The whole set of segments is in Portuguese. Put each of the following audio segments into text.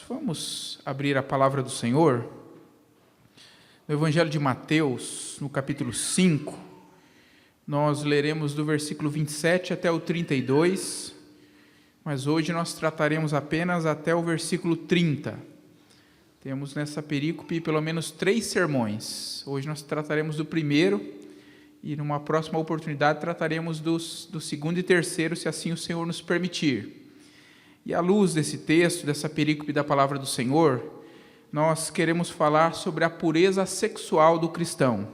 Vamos abrir a palavra do Senhor no Evangelho de Mateus, no capítulo 5. Nós leremos do versículo 27 até o 32, mas hoje nós trataremos apenas até o versículo 30. Temos nessa perícope pelo menos 3 sermões. Hoje nós trataremos do primeiro e numa próxima oportunidade trataremos do segundo e terceiro, se assim o Senhor nos permitir. E à luz desse texto, dessa perícope da palavra do Senhor, nós queremos falar sobre a pureza sexual do cristão.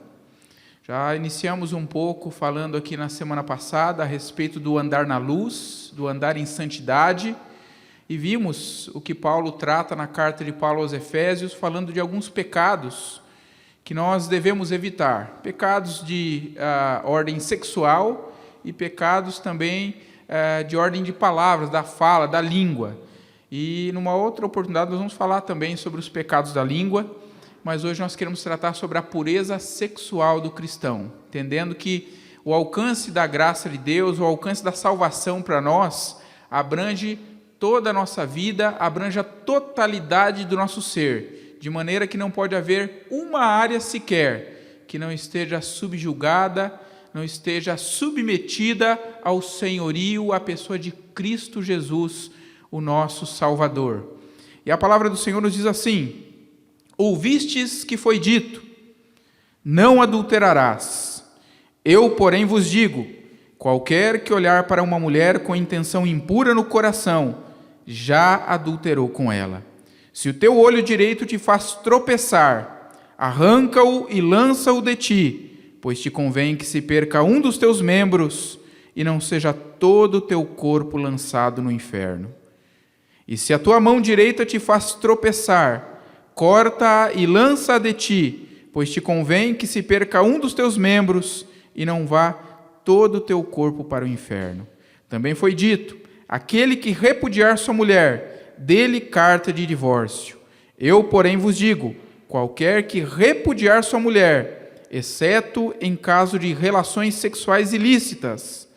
Já iniciamos um pouco falando aqui na semana passada a respeito do andar na luz, do andar em santidade, e vimos o que Paulo trata na carta de Paulo aos Efésios, falando de alguns pecados que nós devemos evitar. Pecados de ordem sexual e pecados também de ordem de palavras, da fala, da língua. E numa outra oportunidade nós vamos falar também sobre os pecados da língua, mas hoje nós queremos tratar sobre a pureza sexual do cristão, entendendo que o alcance da graça de Deus, o alcance da salvação para nós, abrange toda a nossa vida, abrange a totalidade do nosso ser, de maneira que não pode haver uma área sequer que não esteja subjugada, não esteja submetida ao senhorio, à pessoa de Cristo Jesus, o nosso Salvador. E a palavra do Senhor nos diz assim: ouvistes que foi dito, não adulterarás. Eu, porém, vos digo, qualquer que olhar para uma mulher com intenção impura no coração, já adulterou com ela. Se o teu olho direito te faz tropeçar, arranca-o e lança-o de ti, pois te convém que se perca um dos teus membros e não seja todo o teu corpo lançado no inferno. E se a tua mão direita te faz tropeçar, corta-a e lança-a de ti, pois te convém que se perca um dos teus membros e não vá todo o teu corpo para o inferno. Também foi dito: aquele que repudiar sua mulher, dê-lhe carta de divórcio. Eu, porém, vos digo, qualquer que repudiar sua mulher, exceto em caso de relações sexuais ilícitas,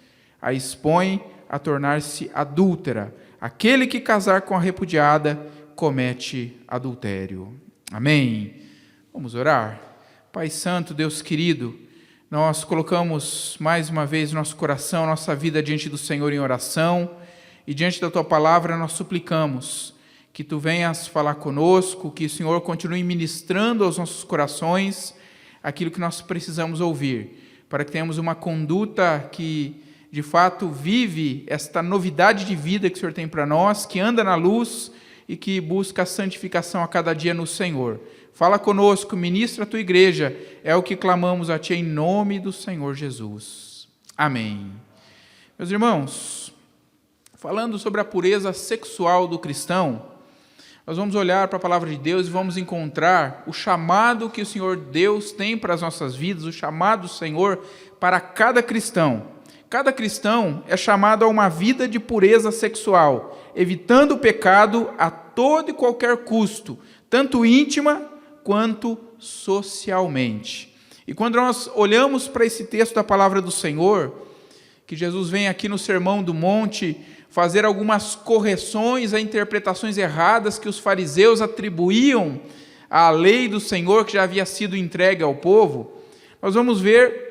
a expõe a tornar-se adúltera. Aquele que casar com a repudiada comete adultério. Amém. Vamos orar. Pai Santo, Deus querido, nós colocamos mais uma vez nosso coração, nossa vida diante do Senhor em oração, e diante da Tua palavra nós suplicamos que Tu venhas falar conosco, que o Senhor continue ministrando aos nossos corações aquilo que nós precisamos ouvir, para que tenhamos uma conduta que, de fato, vive esta novidade de vida que o Senhor tem para nós, que anda na luz e que busca a santificação a cada dia no Senhor. Fala conosco, ministra a Tua igreja, é o que clamamos a Ti em nome do Senhor Jesus. Amém. Meus irmãos, falando sobre a pureza sexual do cristão, nós vamos olhar para a palavra de Deus e vamos encontrar o chamado que o Senhor Deus tem para as nossas vidas, o chamado do Senhor para cada cristão. Cada cristão é chamado a uma vida de pureza sexual, evitando o pecado a todo e qualquer custo, tanto íntima quanto socialmente. E quando nós olhamos para esse texto da palavra do Senhor, que Jesus vem aqui no Sermão do Monte fazer algumas correções a interpretações erradas que os fariseus atribuíam à lei do Senhor que já havia sido entregue ao povo, nós vamos ver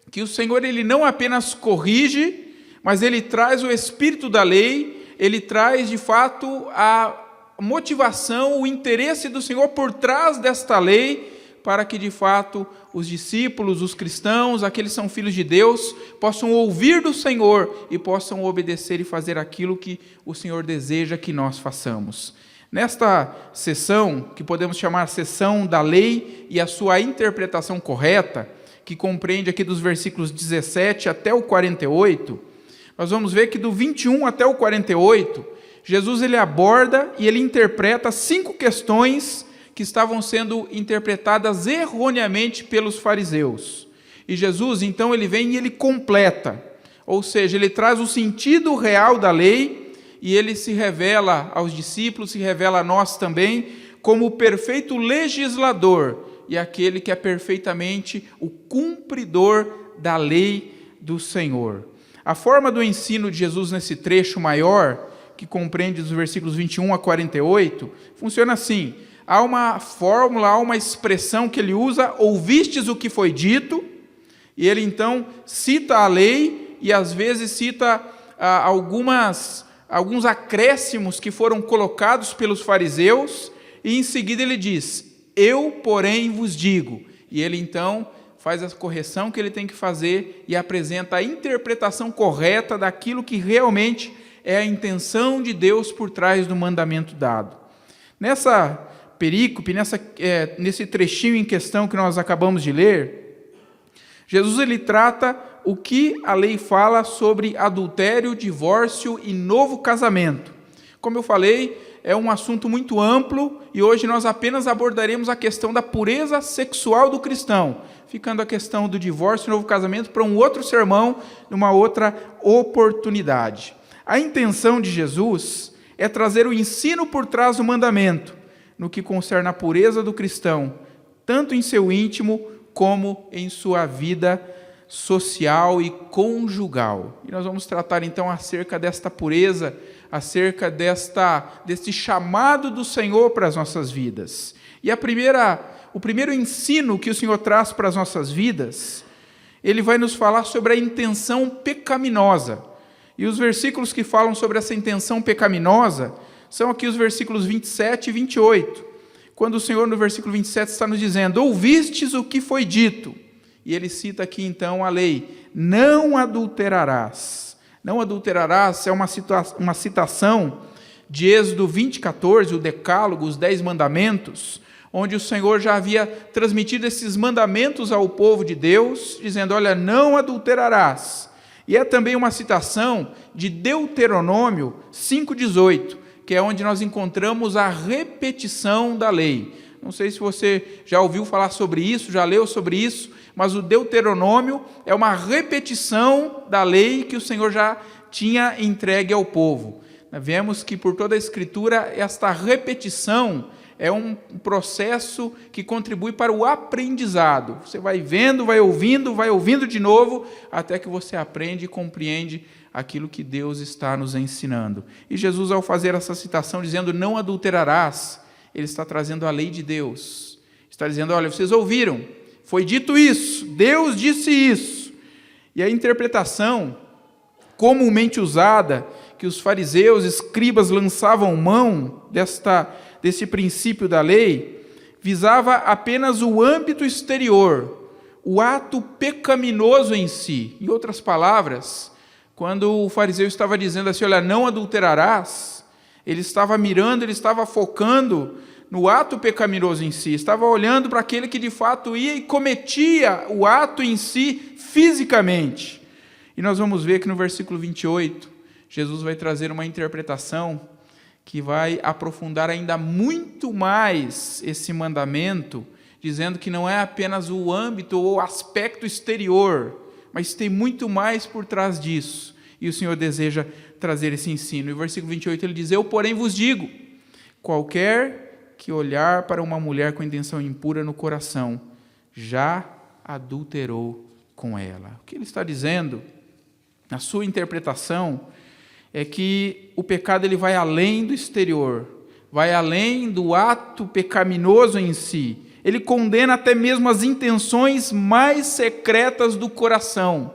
que o Senhor ele não apenas corrige, mas ele traz o espírito da lei, ele traz de fato a motivação, o interesse do Senhor por trás desta lei, para que de fato os discípulos, os cristãos, aqueles que são filhos de Deus, possam ouvir do Senhor e possam obedecer e fazer aquilo que o Senhor deseja que nós façamos. Nesta sessão, que podemos chamar a sessão da lei e a sua interpretação correta, que compreende aqui dos versículos 17 até o 48, nós vamos ver que do 21 até o 48, Jesus ele aborda e ele interpreta 5 questões que estavam sendo interpretadas erroneamente pelos fariseus. E Jesus, então, ele vem e ele completa, ou seja, ele traz o sentido real da lei e ele se revela aos discípulos, se revela a nós também, como o perfeito legislador e aquele que é perfeitamente o cumpridor da lei do Senhor. A forma do ensino de Jesus nesse trecho maior que compreende os versículos 21 a 48, funciona assim. Há uma fórmula, há uma expressão que ele usa, ouvistes o que foi dito, e ele então cita a lei e às vezes cita alguns acréscimos que foram colocados pelos fariseus, e em seguida ele diz, eu, porém, vos digo. E ele então faz a correção que ele tem que fazer e apresenta a interpretação correta daquilo que realmente é a intenção de Deus por trás do mandamento dado. Nessa perícope, nesse trechinho em questão que nós acabamos de ler, Jesus ele trata o que a lei fala sobre adultério, divórcio e novo casamento. Como eu falei, é um assunto muito amplo e hoje nós apenas abordaremos a questão da pureza sexual do cristão, ficando a questão do divórcio e novo casamento para um outro sermão, numa outra oportunidade. A intenção de Jesus é trazer o ensino por trás do mandamento, no que concerne a pureza do cristão, tanto em seu íntimo como em sua vida social e conjugal. E nós vamos tratar então acerca desta pureza, acerca deste chamado do Senhor para as nossas vidas. E o primeiro ensino que o Senhor traz para as nossas vidas, ele vai nos falar sobre a intenção pecaminosa. E os versículos que falam sobre essa intenção pecaminosa são aqui os versículos 27 e 28, quando o Senhor no versículo 27 está nos dizendo, ouvistes o que foi dito. E ele cita aqui então a lei, não adulterarás. Não adulterarás é uma citação de Êxodo 20:14, o decálogo, os 10 mandamentos, onde o Senhor já havia transmitido esses mandamentos ao povo de Deus, dizendo, olha, não adulterarás. E é também uma citação de Deuteronômio 5:18, que é onde nós encontramos a repetição da lei. Não sei se você já ouviu falar sobre isso, já leu sobre isso, mas o Deuteronômio é uma repetição da lei que o Senhor já tinha entregue ao povo. Vemos que por toda a Escritura, esta repetição é um processo que contribui para o aprendizado. Você vai vendo, vai ouvindo de novo, até que você aprende e compreende aquilo que Deus está nos ensinando. E Jesus, ao fazer essa citação, dizendo, não adulterarás, ele está trazendo a lei de Deus. Está dizendo, olha, vocês ouviram, foi dito isso, Deus disse isso. E a interpretação comumente usada, que os fariseus, escribas lançavam mão desse princípio da lei, visava apenas o âmbito exterior, o ato pecaminoso em si. Em outras palavras, quando o fariseu estava dizendo assim, olha, não adulterarás, ele estava mirando, ele estava focando no ato pecaminoso em si, estava olhando para aquele que de fato ia e cometia o ato em si fisicamente. E nós vamos ver que no versículo 28, Jesus vai trazer uma interpretação que vai aprofundar ainda muito mais esse mandamento, dizendo que não é apenas o âmbito ou o aspecto exterior, mas tem muito mais por trás disso. E o Senhor deseja trazer esse ensino. E o versículo 28 ele diz, eu porém vos digo, qualquer que olhar para uma mulher com intenção impura no coração, já adulterou com ela. O que ele está dizendo, na sua interpretação, é que o pecado ele vai além do exterior, vai além do ato pecaminoso em si. Ele condena até mesmo as intenções mais secretas do coração.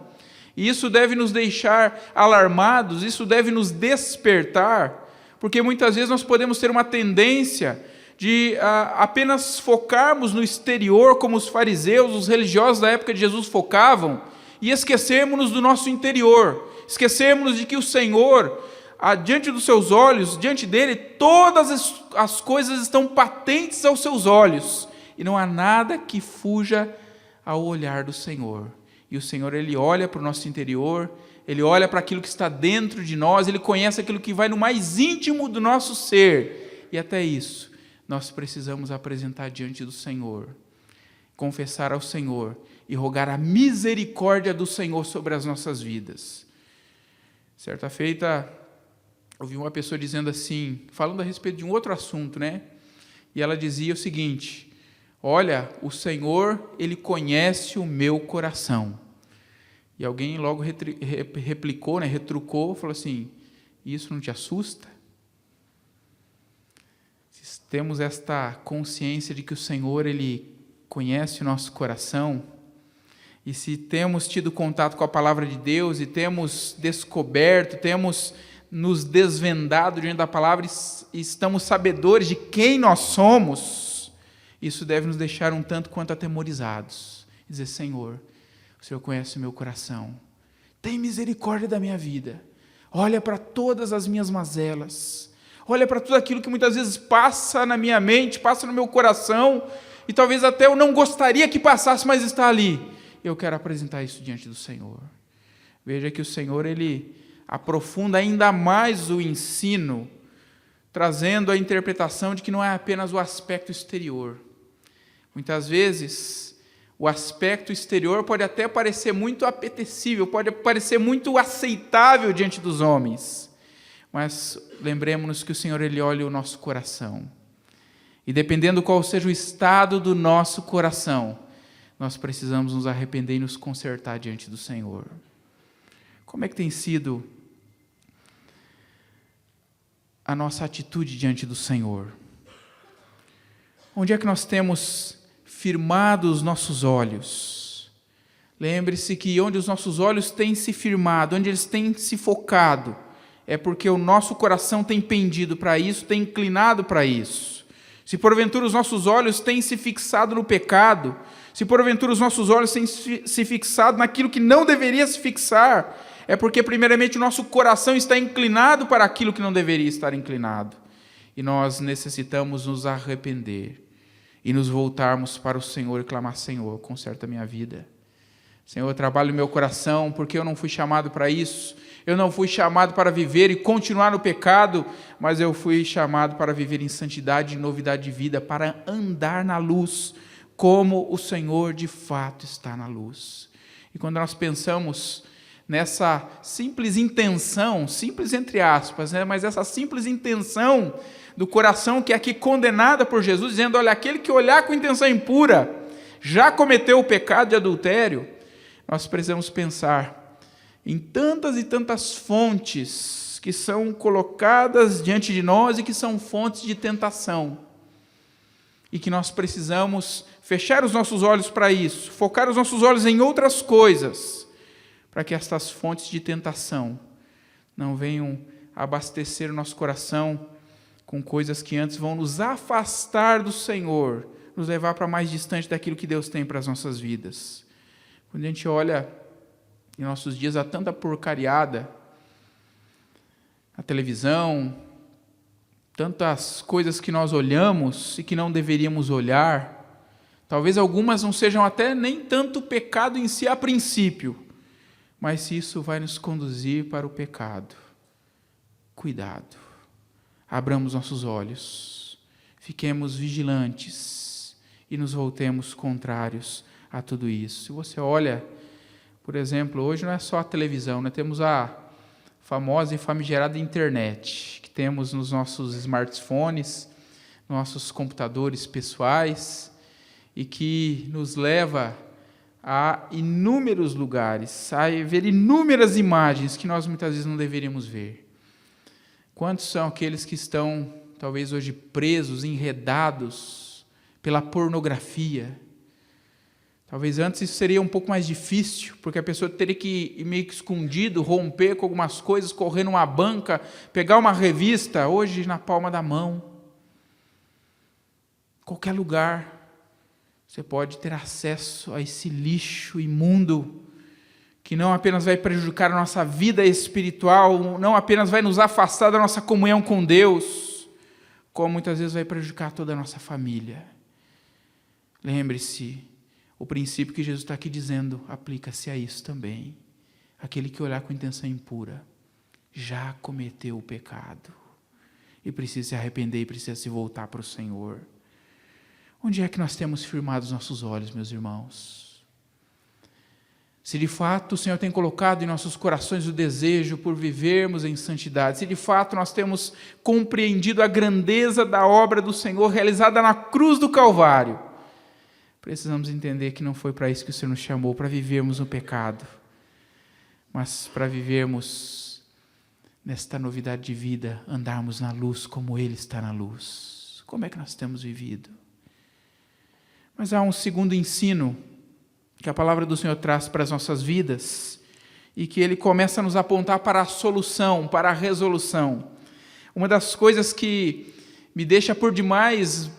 E isso deve nos deixar alarmados, isso deve nos despertar, porque muitas vezes nós podemos ter uma tendência de apenas focarmos no exterior, como os fariseus, os religiosos da época de Jesus focavam, e esquecermos do nosso interior, esquecermos de que o Senhor, diante dos seus olhos, diante dele, todas as coisas estão patentes aos seus olhos, e não há nada que fuja ao olhar do Senhor. E o Senhor, ele olha para o nosso interior, ele olha para aquilo que está dentro de nós, ele conhece aquilo que vai no mais íntimo do nosso ser, e até isso, nós precisamos apresentar diante do Senhor, confessar ao Senhor e rogar a misericórdia do Senhor sobre as nossas vidas. Certa feita, ouvi uma pessoa dizendo assim, falando a respeito de um outro assunto, né? E ela dizia o seguinte, olha, o Senhor, ele conhece o meu coração. E alguém logo replicou, né, retrucou, falou assim, isso não te assusta? se temos esta consciência de que o Senhor, Ele conhece o nosso coração, e se temos tido contato com a palavra de Deus, e temos descoberto, temos nos desvendado diante da palavra, e estamos sabedores de quem nós somos, isso deve nos deixar um tanto quanto atemorizados. Dizer: Senhor, o Senhor conhece o meu coração, tem misericórdia da minha vida, olha para todas as minhas mazelas, olha para tudo aquilo que muitas vezes passa na minha mente, passa no meu coração, e talvez até eu não gostaria que passasse, mas está ali. Eu quero apresentar isso diante do Senhor. Veja que o Senhor, Ele aprofunda ainda mais o ensino, trazendo a interpretação de que não é apenas o aspecto exterior. Muitas vezes, o aspecto exterior pode até parecer muito apetecível, pode parecer muito aceitável diante dos homens, mas lembremos-nos que o Senhor, Ele olha o nosso coração, e dependendo qual seja o estado do nosso coração, nós precisamos nos arrepender e nos consertar diante do Senhor. Como é que tem sido a nossa atitude diante do Senhor? Onde é que nós temos firmado os nossos olhos? Lembre-se que onde os nossos olhos têm se firmado, onde eles têm se focado, é porque o nosso coração tem pendido para isso, tem inclinado para isso. Se porventura os nossos olhos têm se fixado no pecado, se porventura os nossos olhos têm se fixado naquilo que não deveria se fixar, é porque primeiramente o nosso coração está inclinado para aquilo que não deveria estar inclinado. E nós necessitamos nos arrepender e nos voltarmos para o Senhor e clamar: Senhor, conserta a minha vida. Senhor, trabalha o meu coração, porque eu não fui chamado para isso. Eu não fui chamado para viver e continuar no pecado, mas eu fui chamado para viver em santidade e novidade de vida, para andar na luz, como o Senhor de fato está na luz. E quando nós pensamos nessa simples intenção, simples entre aspas, mas essa simples intenção do coração que é aqui condenada por Jesus, dizendo: olha, aquele que olhar com intenção impura já cometeu o pecado de adultério, nós precisamos pensar em tantas e tantas fontes que são colocadas diante de nós e que são fontes de tentação, e que nós precisamos fechar os nossos olhos para isso, focar os nossos olhos em outras coisas, para que estas fontes de tentação não venham abastecer o nosso coração com coisas que antes vão nos afastar do Senhor, nos levar para mais distante daquilo que Deus tem para as nossas vidas. Quando a gente olha em nossos dias, há tanta porcariada na televisão, tantas coisas que nós olhamos e que não deveríamos olhar. Talvez algumas não sejam até nem tanto pecado em si a princípio, mas se isso vai nos conduzir para o pecado, cuidado, abramos nossos olhos, fiquemos vigilantes e nos voltemos contrários a tudo isso. Se você olha, por exemplo, hoje não é só a televisão, nós temos a famosa e famigerada internet, que temos nos nossos smartphones, nossos computadores pessoais, e que nos leva a inúmeros lugares, a ver inúmeras imagens que nós muitas vezes não deveríamos ver. Quantos são aqueles que estão, talvez hoje, presos, enredados pela pornografia? Talvez antes isso seria um pouco mais difícil, porque a pessoa teria que ir meio que escondido, romper com algumas coisas, correr numa banca, pegar uma revista, hoje na palma da mão. Qualquer lugar você pode ter acesso a esse lixo imundo, que não apenas vai prejudicar a nossa vida espiritual, não apenas vai nos afastar da nossa comunhão com Deus, como muitas vezes vai prejudicar toda a nossa família. Lembre-se, o princípio que Jesus está aqui dizendo aplica-se a isso também. Aquele que olhar com intenção impura já cometeu o pecado e precisa se arrepender e precisa se voltar para o Senhor. Onde é que nós temos firmado os nossos olhos, meus irmãos? Se de fato o Senhor tem colocado em nossos corações o desejo por vivermos em santidade, se de fato nós temos compreendido a grandeza da obra do Senhor realizada na cruz do Calvário, precisamos entender que não foi para isso que o Senhor nos chamou, para vivermos no pecado, mas para vivermos nesta novidade de vida, andarmos na luz como Ele está na luz, Como é que nós temos vivido? Mas há um segundo ensino que a palavra do Senhor traz para as nossas vidas e que Ele começa a nos apontar para a solução, para a resolução. Uma das coisas que me deixa por demais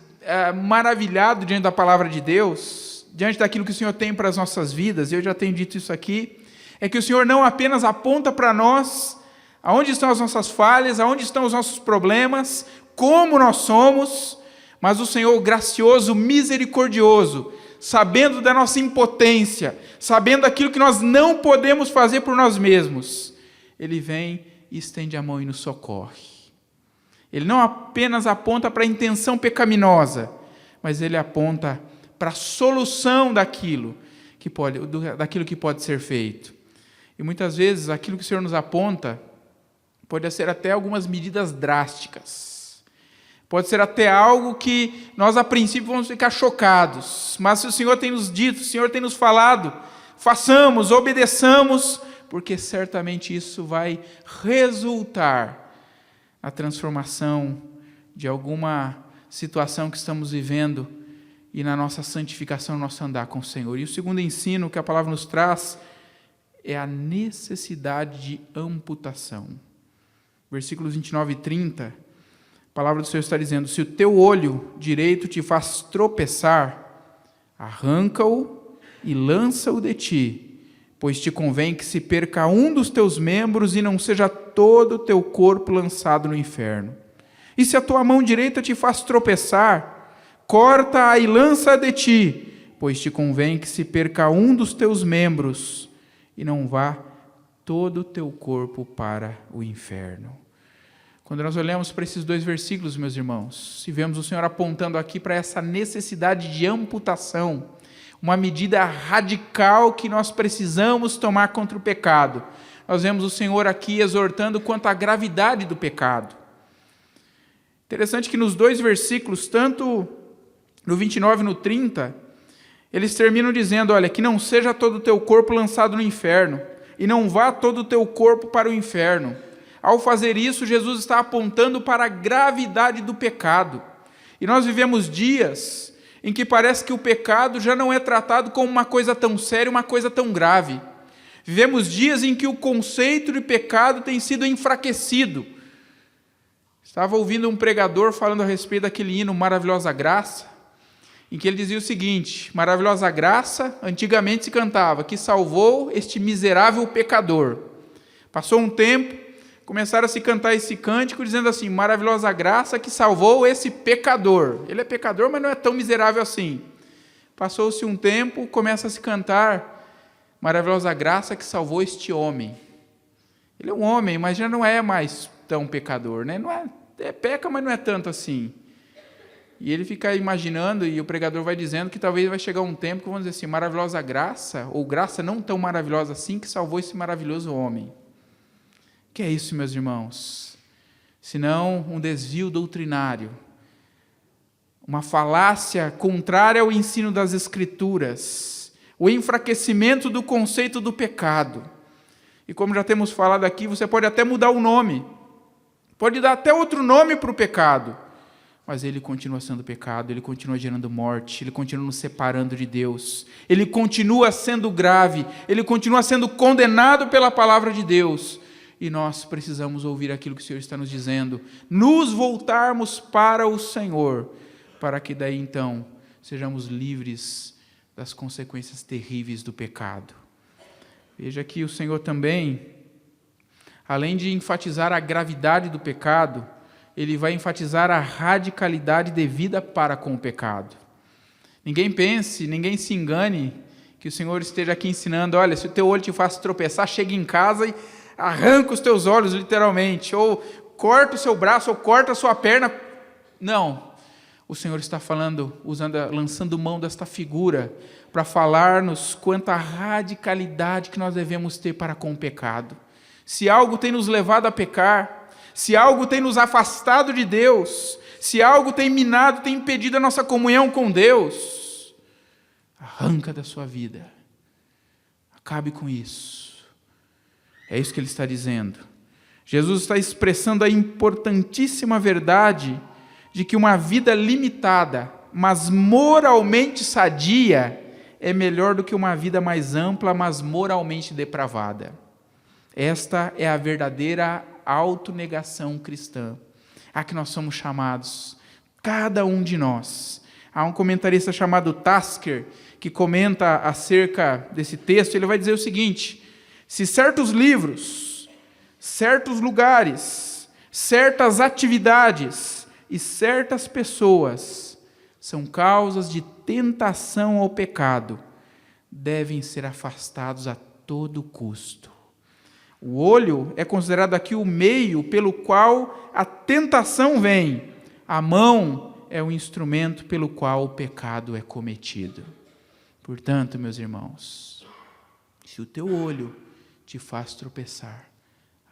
maravilhado diante da palavra de Deus, diante daquilo que o Senhor tem para as nossas vidas, eu já tenho dito isso aqui, é que o Senhor não apenas aponta para nós aonde estão as nossas falhas, aonde estão os nossos problemas, como nós somos, mas o Senhor gracioso, misericordioso, sabendo da nossa impotência, sabendo daquilo que nós não podemos fazer por nós mesmos, Ele vem e estende a mão e nos socorre. Ele não apenas aponta para a intenção pecaminosa, mas Ele aponta para a solução daquilo que pode ser feito. E muitas vezes aquilo que o Senhor nos aponta pode ser até algumas medidas drásticas. Pode ser até algo que nós a princípio vamos ficar chocados. Mas se o Senhor tem nos dito, o Senhor tem nos falado, façamos, obedeçamos, porque certamente isso vai resultar na transformação de alguma situação que estamos vivendo e na nossa santificação, no nosso andar com o Senhor. E o segundo ensino que a palavra nos traz é a necessidade de amputação. Versículos 29 e 30, a palavra do Senhor está dizendo: se o teu olho direito te faz tropeçar, arranca-o e lança-o de ti, pois te convém que se perca um dos teus membros e não seja todo o teu corpo lançado no inferno. E se a tua mão direita te faz tropeçar, corta-a e lança-a de ti, pois te convém que se perca um dos teus membros e não vá todo o teu corpo para o inferno. Quando nós olhamos para esses dois versículos, meus irmãos, e vemos o Senhor apontando aqui para essa necessidade de amputação, uma medida radical que nós precisamos tomar contra o pecado. Nós vemos o Senhor aqui exortando quanto à gravidade do pecado. Interessante que nos dois versículos, tanto no 29 e no 30, eles terminam dizendo, olha, que não seja todo o teu corpo lançado no inferno, e não vá todo o teu corpo para o inferno. Ao fazer isso, Jesus está apontando para a gravidade do pecado. E nós vivemos dias em que parece que o pecado já não é tratado como uma coisa tão séria, uma coisa tão grave. Vivemos dias em que o conceito de pecado tem sido enfraquecido. Estava ouvindo um pregador falando a respeito daquele hino Maravilhosa Graça, em que ele dizia o seguinte: maravilhosa graça, antigamente se cantava, que salvou este miserável pecador. Passou um tempo, começaram a se cantar esse cântico dizendo assim, maravilhosa graça que salvou esse pecador. Ele é pecador, mas não é tão miserável assim. Passou-se um tempo, começa a se cantar, maravilhosa graça que salvou este homem. Ele é um homem, mas já não é mais tão pecador, né? Não é peca, mas não é tanto assim. E ele fica imaginando, e o pregador vai dizendo que talvez vai chegar um tempo que vamos dizer assim, maravilhosa graça, ou graça não tão maravilhosa assim, que salvou esse maravilhoso homem. O que é isso, meus irmãos? Senão um desvio doutrinário, uma falácia contrária ao ensino das Escrituras, o enfraquecimento do conceito do pecado. E como já temos falado aqui, você pode até mudar o nome, pode dar até outro nome para o pecado, mas ele continua sendo pecado, ele continua gerando morte, ele continua nos separando de Deus, ele continua sendo grave, ele continua sendo condenado pela palavra de Deus, e nós precisamos ouvir aquilo que o Senhor está nos dizendo, nos voltarmos para o Senhor, para que daí então sejamos livres das consequências terríveis do pecado. Veja que o Senhor também, além de enfatizar a gravidade do pecado, ele vai enfatizar a radicalidade devida para com o pecado. Ninguém pense, ninguém se engane que o Senhor esteja aqui ensinando, olha, se o teu olho te faz tropeçar, chega em casa e arranca os teus olhos, literalmente, ou corta o seu braço, ou corta a sua perna. Não, o Senhor está falando, lançando mão desta figura, para falar-nos quanto à radicalidade que nós devemos ter para com o pecado. Se algo tem nos levado a pecar, se algo tem nos afastado de Deus, se algo tem minado, tem impedido a nossa comunhão com Deus, arranca da sua vida, acabe com isso. É isso que ele está dizendo. Jesus está expressando a importantíssima verdade de que uma vida limitada, mas moralmente sadia, é melhor do que uma vida mais ampla, mas moralmente depravada. Esta é a verdadeira autonegação cristã, a que nós somos chamados, cada um de nós. Há um comentarista chamado Tasker, que comenta acerca desse texto, ele vai dizer o seguinte: se certos livros, certos lugares, certas atividades e certas pessoas são causas de tentação ao pecado, devem ser afastados a todo custo. O olho é considerado aqui o meio pelo qual a tentação vem. A mão é o instrumento pelo qual o pecado é cometido. Portanto, meus irmãos, se o teu olho te faz tropeçar,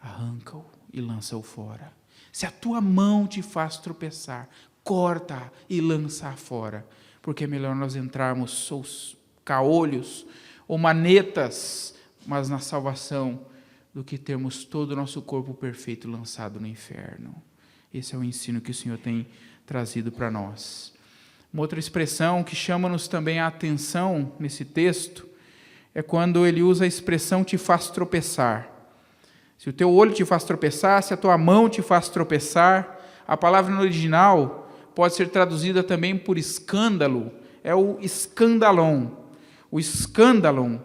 arranca-o e lança-o fora. Se a tua mão te faz tropeçar, corta e lança-a fora, porque é melhor nós entrarmos aos caolhos ou manetas, mas na salvação, do que termos todo o nosso corpo perfeito lançado no inferno. Esse é o ensino que o Senhor tem trazido para nós. Uma outra expressão que chama-nos também a atenção nesse texto é quando ele usa a expressão te faz tropeçar. Se o teu olho te faz tropeçar, se a tua mão te faz tropeçar, a palavra no original pode ser traduzida também por escândalo, é o escandalon. O escandalon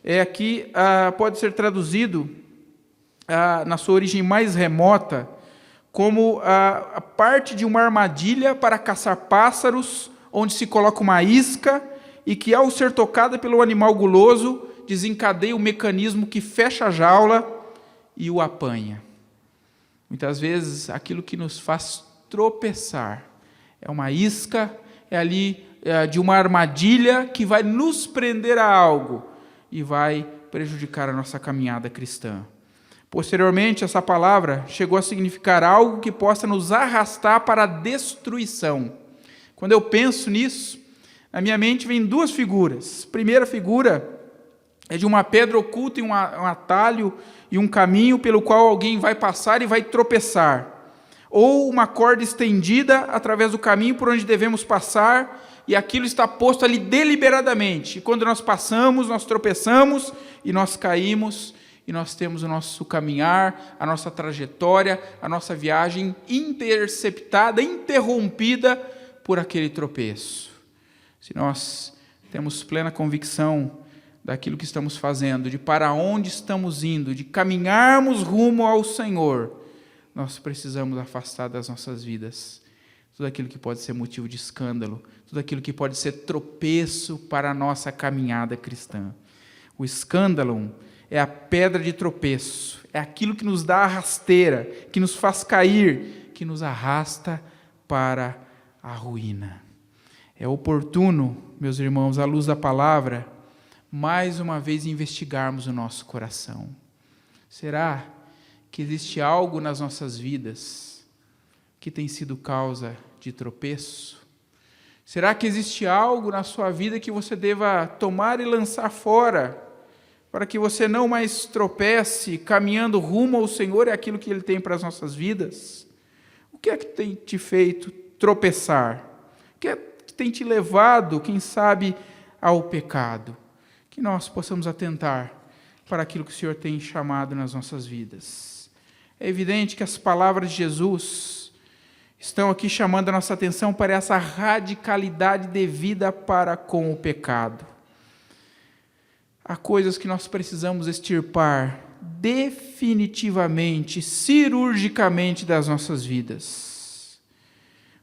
é aqui, pode ser traduzido na sua origem mais remota como a parte de uma armadilha para caçar pássaros, onde se coloca uma isca e que, ao ser tocada pelo animal guloso, desencadeia o mecanismo que fecha a jaula e o apanha. Muitas vezes, aquilo que nos faz tropeçar é uma isca, é ali de uma armadilha que vai nos prender a algo e vai prejudicar a nossa caminhada cristã. Posteriormente, essa palavra chegou a significar algo que possa nos arrastar para a destruição. Quando eu penso nisso, na minha mente vem duas figuras. A primeira figura é de uma pedra oculta em um atalho e um caminho pelo qual alguém vai passar e vai tropeçar. Ou uma corda estendida através do caminho por onde devemos passar e aquilo está posto ali deliberadamente. E quando nós passamos, nós tropeçamos e nós caímos e nós temos o nosso caminhar, a nossa trajetória, a nossa viagem interceptada, interrompida por aquele tropeço. Se nós temos plena convicção daquilo que estamos fazendo, de para onde estamos indo, de caminharmos rumo ao Senhor, nós precisamos afastar das nossas vidas tudo aquilo que pode ser motivo de escândalo, tudo aquilo que pode ser tropeço para a nossa caminhada cristã. O escândalo é a pedra de tropeço, é aquilo que nos dá a rasteira, que nos faz cair, que nos arrasta para a ruína. É oportuno, meus irmãos, à luz da palavra, mais uma vez investigarmos o nosso coração. Será que existe algo nas nossas vidas que tem sido causa de tropeço? Será que existe algo na sua vida que você deva tomar e lançar fora, para que você não mais tropece caminhando rumo ao Senhor e aquilo que Ele tem para as nossas vidas? O que é que tem te feito tropeçar? O que é que tem te levado, quem sabe, ao pecado? Que nós possamos atentar para aquilo que o Senhor tem chamado nas nossas vidas. É evidente que as palavras de Jesus estão aqui chamando a nossa atenção para essa radicalidade devida para com o pecado. Há coisas que nós precisamos extirpar definitivamente, cirurgicamente das nossas vidas.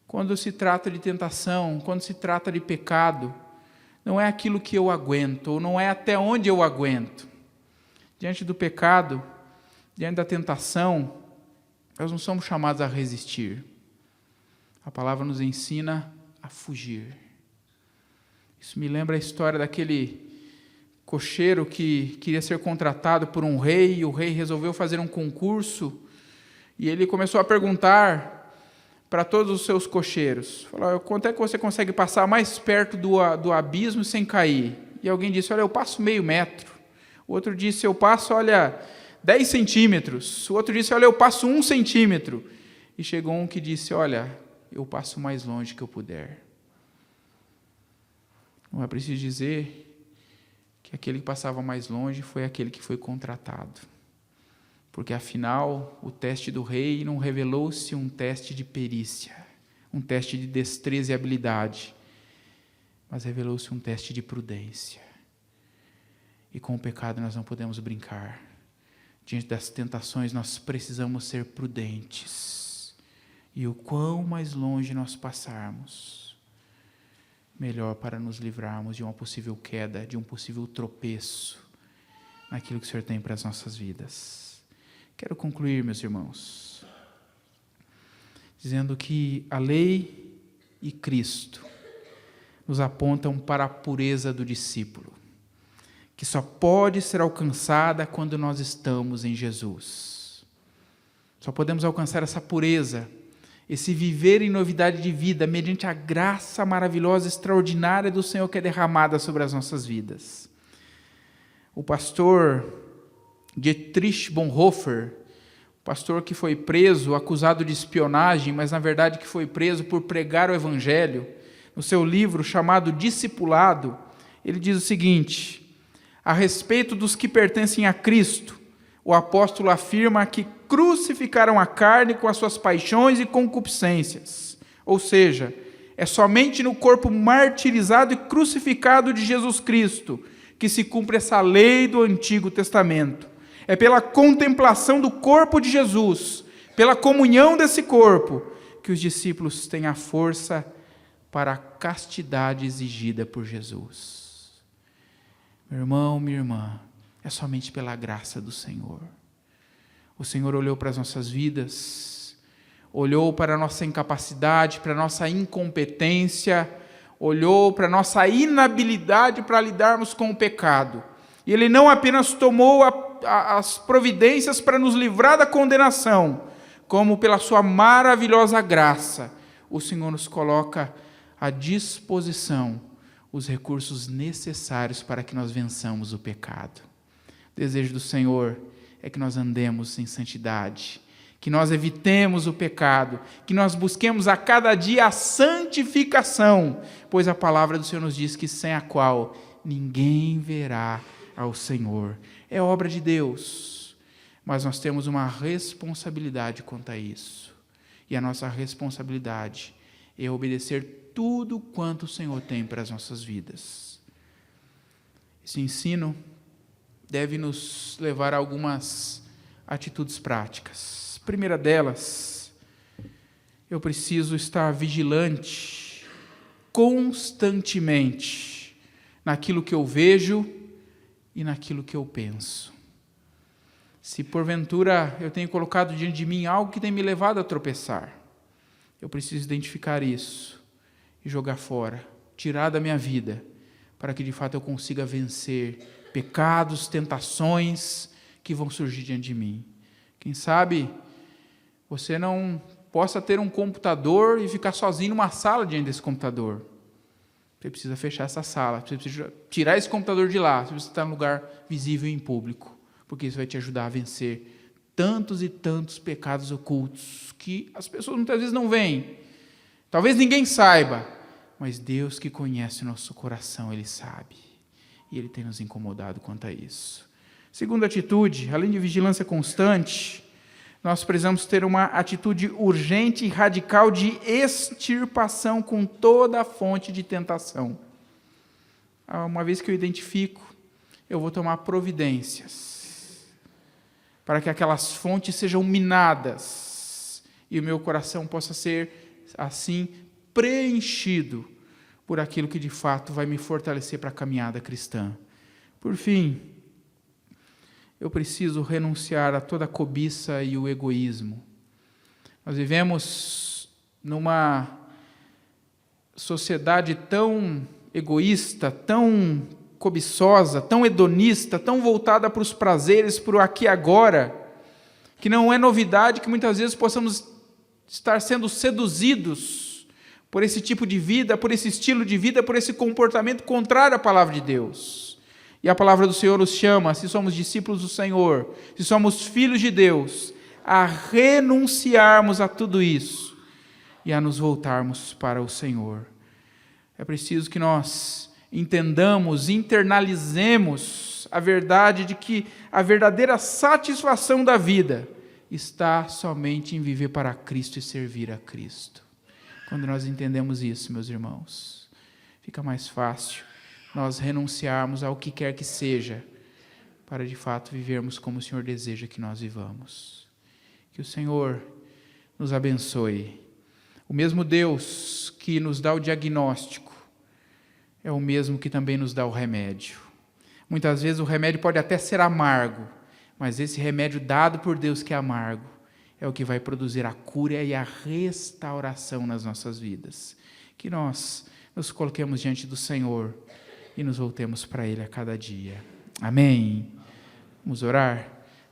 Quando se trata de tentação, quando se trata de pecado, não é aquilo que eu aguento, ou não é até onde eu aguento. Diante do pecado, diante da tentação, nós não somos chamados a resistir. A palavra nos ensina a fugir. Isso me lembra a história daquele cocheiro que queria ser contratado por um rei, e o rei resolveu fazer um concurso, e ele começou a perguntar para todos os seus cocheiros, falou: quanto é que você consegue passar mais perto do abismo sem cair? E alguém disse: olha, eu passo meio metro. O outro disse: eu passo, 10 centímetros. O outro disse: olha, eu passo 1 centímetro. E chegou um que disse: olha, eu passo o mais longe que eu puder. Não é preciso dizer que aquele que passava mais longe foi aquele que foi contratado. Porque, afinal, o teste do rei não revelou-se um teste de perícia, um teste de destreza e habilidade, mas revelou-se um teste de prudência. E com o pecado nós não podemos brincar. Diante das tentações nós precisamos ser prudentes. E o quão mais longe nós passarmos, melhor para nos livrarmos de uma possível queda, de um possível tropeço naquilo que o Senhor tem para as nossas vidas. Quero concluir, meus irmãos, dizendo que a lei e Cristo nos apontam para a pureza do discípulo, que só pode ser alcançada quando nós estamos em Jesus. Só podemos alcançar essa pureza, esse viver em novidade de vida, mediante a graça maravilhosa, extraordinária do Senhor que é derramada sobre as nossas vidas. O pastor Dietrich Bonhoeffer, pastor que foi preso, acusado de espionagem, mas na verdade que foi preso por pregar o Evangelho, no seu livro chamado Discipulado, ele diz o seguinte: a respeito dos que pertencem a Cristo, o apóstolo afirma que crucificaram a carne com as suas paixões e concupiscências. Ou seja, é somente no corpo martirizado e crucificado de Jesus Cristo que se cumpre essa lei do Antigo Testamento. É pela contemplação do corpo de Jesus, pela comunhão desse corpo, que os discípulos têm a força para a castidade exigida por Jesus. Meu irmão, minha irmã, é somente pela graça do Senhor. O Senhor olhou para as nossas vidas, olhou para a nossa incapacidade, para a nossa incompetência, olhou para a nossa inabilidade para lidarmos com o pecado. E Ele não apenas tomou as providências para nos livrar da condenação, como pela sua maravilhosa graça, o Senhor nos coloca à disposição os recursos necessários para que nós vençamos o pecado. O desejo do Senhor é que nós andemos em santidade, que nós evitemos o pecado, que nós busquemos a cada dia a santificação, pois a palavra do Senhor nos diz que sem a qual ninguém verá ao Senhor. É obra de Deus, mas nós temos uma responsabilidade quanto a isso. E a nossa responsabilidade é obedecer tudo quanto o Senhor tem para as nossas vidas. Esse ensino deve nos levar a algumas atitudes práticas. A primeira delas, eu preciso estar vigilante constantemente naquilo que eu vejo e naquilo que eu penso. Se porventura eu tenho colocado diante de mim algo que tem me levado a tropeçar, eu preciso identificar isso e jogar fora, tirar da minha vida, para que de fato eu consiga vencer pecados, tentações que vão surgir diante de mim. Quem sabe você não possa ter um computador e ficar sozinho numa sala diante desse computador. Você precisa fechar essa sala, você precisa tirar esse computador de lá, você precisa estar num lugar visível e em público, porque isso vai te ajudar a vencer tantos e tantos pecados ocultos que as pessoas muitas vezes não veem. Talvez ninguém saiba, mas Deus que conhece o nosso coração, Ele sabe. E Ele tem nos incomodado quanto a isso. Segunda atitude, além de vigilância constante, nós precisamos ter uma atitude urgente e radical de extirpação com toda a fonte de tentação. Uma vez que eu identifico, eu vou tomar providências para que aquelas fontes sejam minadas e o meu coração possa ser, assim, preenchido por aquilo que de fato vai me fortalecer para a caminhada cristã. Por fim, eu preciso renunciar a toda a cobiça e o egoísmo. Nós vivemos numa sociedade tão egoísta, tão cobiçosa, tão hedonista, tão voltada para os prazeres, para o aqui e agora, que não é novidade que muitas vezes possamos estar sendo seduzidos por esse tipo de vida, por esse estilo de vida, por esse comportamento contrário à palavra de Deus. E a palavra do Senhor nos chama, se somos discípulos do Senhor, se somos filhos de Deus, a renunciarmos a tudo isso e a nos voltarmos para o Senhor. É preciso que nós entendamos, internalizemos a verdade de que a verdadeira satisfação da vida está somente em viver para Cristo e servir a Cristo. Quando nós entendemos isso, meus irmãos, fica mais fácil nós renunciarmos ao que quer que seja, para de fato vivermos como o Senhor deseja que nós vivamos. Que o Senhor nos abençoe. O mesmo Deus que nos dá o diagnóstico é o mesmo que também nos dá o remédio. Muitas vezes o remédio pode até ser amargo, mas esse remédio dado por Deus que é amargo é o que vai produzir a cura e a restauração nas nossas vidas. Que nós nos coloquemos diante do Senhor e nos voltemos para Ele a cada dia. Amém. Vamos orar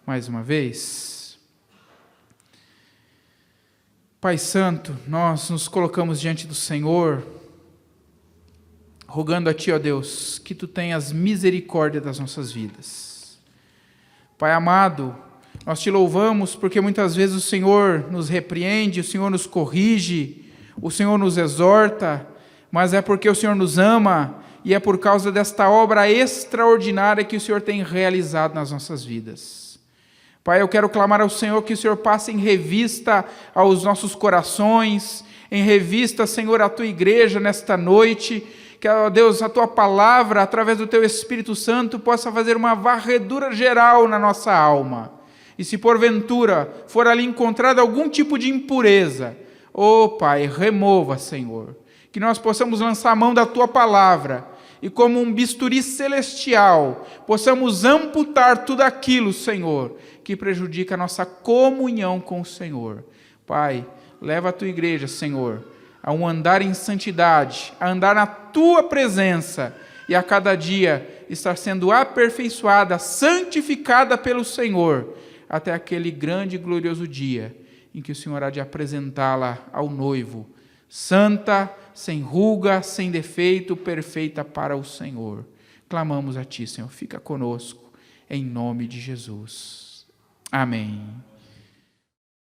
mais uma vez. Pai Santo, nós nos colocamos diante do Senhor, rogando a Ti, ó Deus, que Tu tenhas misericórdia das nossas vidas. Pai amado, nós Te louvamos porque muitas vezes o Senhor nos repreende, o Senhor nos corrige, o Senhor nos exorta, mas é porque o Senhor nos ama e é por causa desta obra extraordinária que o Senhor tem realizado nas nossas vidas. Pai, eu quero clamar ao Senhor que o Senhor passe em revista aos nossos corações, em revista, Senhor, a Tua igreja nesta noite, que, ó Deus, a Tua palavra, através do Teu Espírito Santo, possa fazer uma varredura geral na nossa alma. E se porventura for ali encontrado algum tipo de impureza, ó Pai, remova, Senhor. Que nós possamos lançar a mão da Tua palavra e como um bisturi celestial, possamos amputar tudo aquilo, Senhor, que prejudica a nossa comunhão com o Senhor. Pai, leva a Tua igreja, Senhor, a um andar em santidade, a andar na Tua presença e a cada dia estar sendo aperfeiçoada, santificada pelo Senhor, até aquele grande e glorioso dia em que o Senhor há de apresentá-la ao noivo, santa, sem ruga, sem defeito, perfeita para o Senhor. Clamamos a Ti, Senhor, fica conosco, em nome de Jesus. Amém.